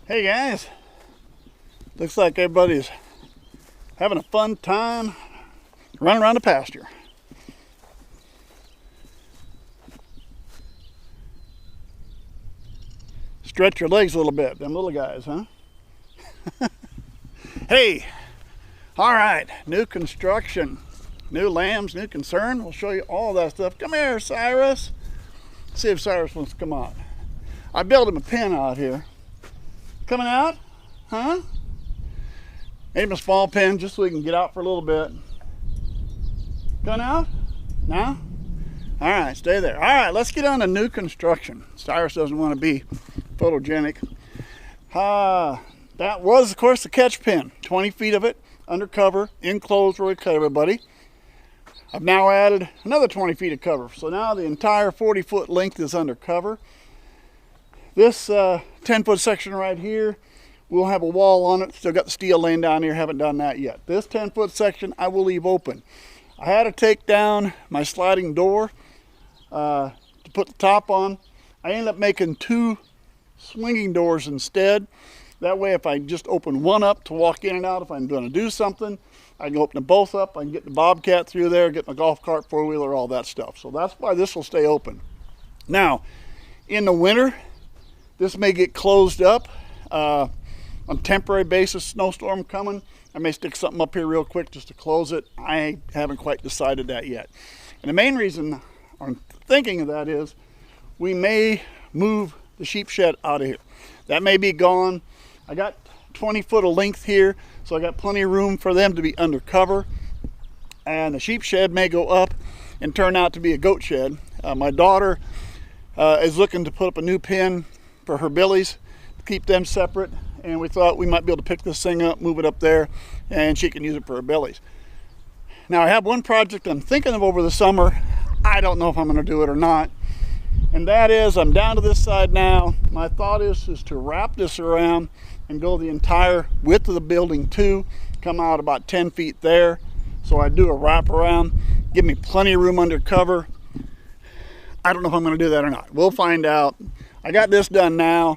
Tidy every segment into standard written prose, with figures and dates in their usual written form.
Hey guys, looks like everybody's having a fun time running around the pasture. Stretch your legs a little bit, them little guys, huh? Hey, all right, new construction, new lambs, new concern. We'll show you all that stuff. Come here, Cyrus. Let's see if Cyrus wants to come out. I built him a pen out here. Coming out? Huh? Made him a small pen just so he can get out for a little bit. Going out? Now? All right, stay there. All right, let's get on to new construction. Cyrus doesn't want to be photogenic. That was, of course, the catch pen. 20 feet of it, undercover, enclosed where we cut everybody. I've now added another 20 feet of cover. So now the entire 40-foot length is undercover. This 10-foot section right here, we'll have a wall on it. Still got the steel laying down here, haven't done that yet. This 10-foot section I will leave open. I had to take down my sliding door to put the top on. I ended up making two swinging doors instead. That way if I just open one up to walk in and out, if I'm going to do something, I can open them both up. I can get the Bobcat through there, get my golf cart, four-wheeler, all that stuff. So that's why this will stay open. Now, in the winter, this may get closed up on a temporary basis. Snowstorm coming. I may stick something up here real quick just to close it. I haven't quite decided that yet. And the main reason I'm thinking of that is we may move the sheep shed out of here. That may be gone. I got 20 foot of length here, so I got plenty of room for them to be undercover. And the sheep shed may go up and turn out to be a goat shed. My daughter is looking to put up a new pen for her billies to keep them separate, and we thought we might be able to pick this thing up, move it up there, and she can use it for her billies. Now I have one project I'm thinking of over the summer. I don't know if I'm going to do it or not, and that is I'm down to this side now. My thought is to wrap this around and go the entire width of the building too, come out about 10 feet there. So I do a wrap around, give me plenty of room under cover. I don't know if I'm going to do that or not. We'll find out. I got this done now.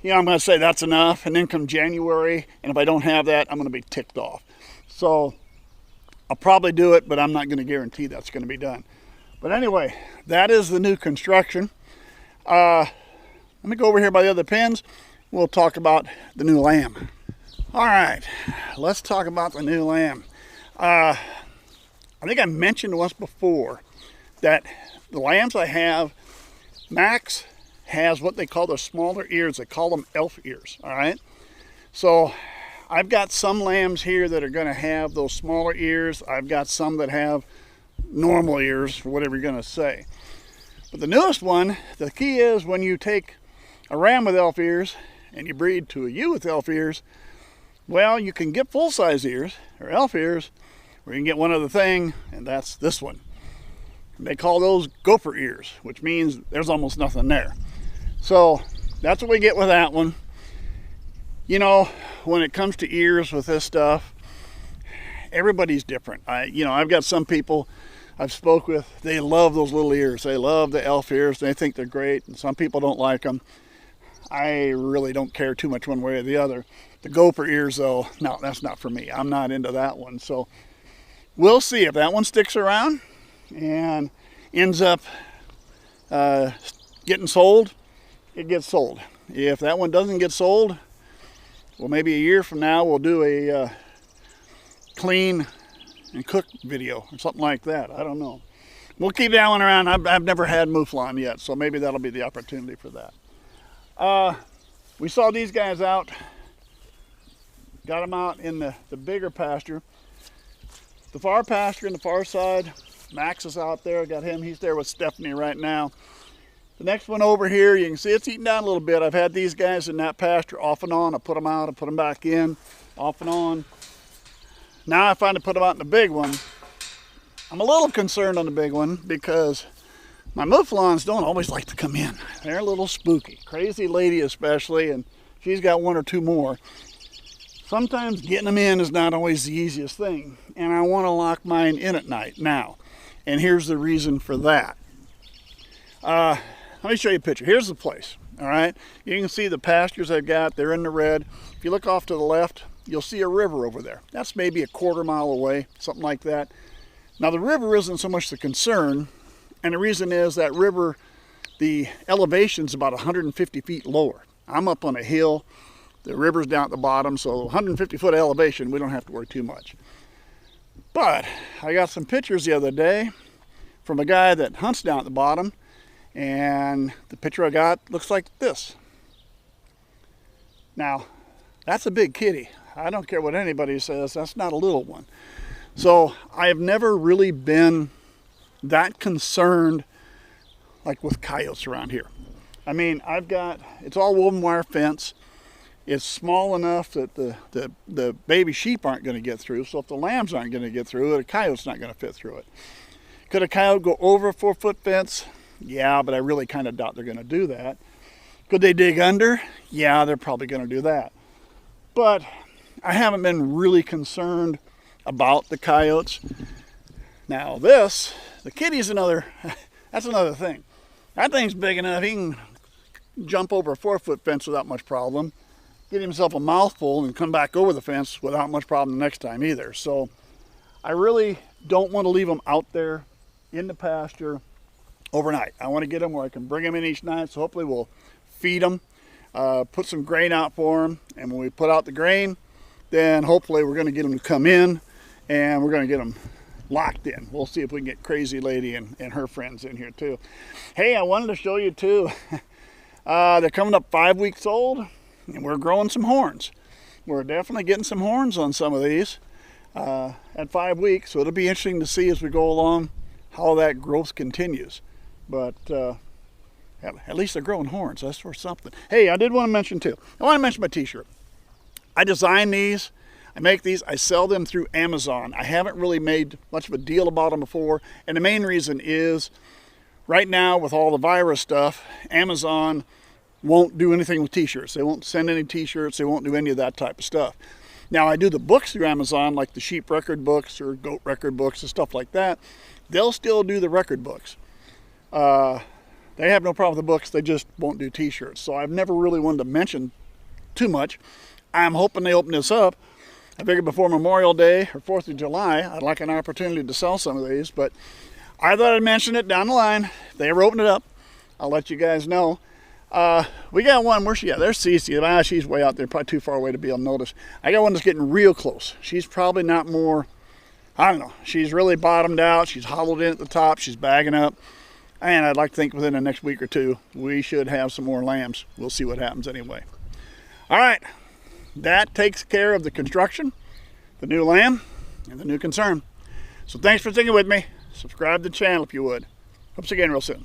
You know, I'm going to say that's enough, and then come January, and if I don't have that, I'm going to be ticked off. So I'll probably do it, but I'm not going to guarantee that's going to be done. But anyway, that is the new construction. Let me go over here by the other pens. We'll talk about the new lamb. All right, let's talk about the new lamb. I think I mentioned once before that the lambs I have, Max has what they call the smaller ears. They call them elf ears, all right? So I've got some lambs here that are going to have those smaller ears. I've got some that have normal ears, or whatever you're going to say. But the newest one, the key is when you take a ram with elf ears and you breed to a ewe with elf ears, well, you can get full-size ears, or elf ears, or you can get one other thing, and that's this one. They call those gopher ears, which means there's almost nothing there. So that's what we get with that one. You know, when it comes to ears with this stuff, everybody's different. I've got some people I've spoke with, they love those little ears. They love the elf ears. They think they're great, and some people don't like them. I really don't care too much one way or the other. The gopher ears, though, no, that's not for me. I'm not into that one. So we'll see if that one sticks around and ends up getting sold. It gets sold. If that one doesn't get sold, well, maybe a year from now we'll do a clean and cook video or something like that. I don't know. We'll keep that one around. I've never had mouflon yet, so maybe that'll be the opportunity for that. We saw these guys out. Got them out in the bigger pasture. The far pasture on the far side, Max is out there. Got him. He's there with Stephanie right now. The next one over here, you can see it's eating down a little bit. I've had these guys in that pasture off and on. I put them out, I put them back in, off and on. Now I finally put them out in the big one. I'm a little concerned on the big one because my mouflons don't always like to come in. They're a little spooky. Crazy lady especially, and she's got one or two more. Sometimes getting them in is not always the easiest thing, and I want to lock mine in at night now. And here's the reason for that. Let me show you a picture. Here's the place. All right, you can see the pastures I've got, they're in the red. If you look off to the left, you'll see a river over there. That's maybe a quarter mile away, something like that. Now the river isn't so much the concern, and the reason is that river, the elevation's about 150 feet lower. I'm up on a hill, the river's down at the bottom, so 150 foot elevation, we don't have to worry too much. But I got some pictures the other day from a guy that hunts down at the bottom, and the picture I got looks like this. Now, that's a big kitty. I don't care what anybody says, that's not a little one. So I have never really been that concerned like with coyotes around here. I mean, it's all woven wire fence. It's small enough that the baby sheep aren't going to get through. So if the lambs aren't going to get through it, a coyote's not going to fit through it. Could a coyote go over a 4-foot fence? Yeah, but I really kind of doubt they're going to do that. Could they dig under? Yeah, they're probably going to do that. But I haven't been really concerned about the coyotes. Now the kitty's that's another thing. That thing's big enough, he can jump over a 4-foot fence without much problem, get himself a mouthful and come back over the fence without much problem the next time either. So I really don't want to leave them out there in the pasture overnight. I want to get them where I can bring them in each night, so hopefully we'll feed them, put some grain out for them, and when we put out the grain, then hopefully we're going to get them to come in and we're going to get them locked in. We'll see if we can get Crazy Lady and her friends in here too. Hey, I wanted to show you too, they're coming up 5 weeks old and we're growing some horns. We're definitely getting some horns on some of these at 5 weeks, so it'll be interesting to see as we go along how that growth continues. But at least they're growing horns, that's for something. Hey, I did want to mention too, I want to mention my t-shirt. I design these, I make these, I sell them through Amazon. I haven't really made much of a deal about them before, and the main reason is right now with all the virus stuff, Amazon won't do anything with t-shirts. They won't send any t-shirts, they won't do any of that type of stuff. Now I do the books through Amazon, like the sheep record books or goat record books and stuff like that. They'll still do the record books. They have no problem with the books, they just won't do t-shirts. So I've never really wanted to mention too much. I'm hoping they open this up. I figured before Memorial Day or 4th of July, I'd like an opportunity to sell some of these, but I thought I'd mention it down the line. If they ever open it up, I'll let you guys know. We got one, where's she at? There's Cece. She's way out there, probably too far away to be able to notice. I got one that's getting real close. She's probably not more, I don't know. She's really bottomed out. She's hollowed in at the top. She's bagging up. And I'd like to think within the next week or two, we should have some more lambs. We'll see what happens anyway. All right. That takes care of the construction, the new lamb, and the new concern. So thanks for sticking with me. Subscribe to the channel if you would. Hope to see you again real soon.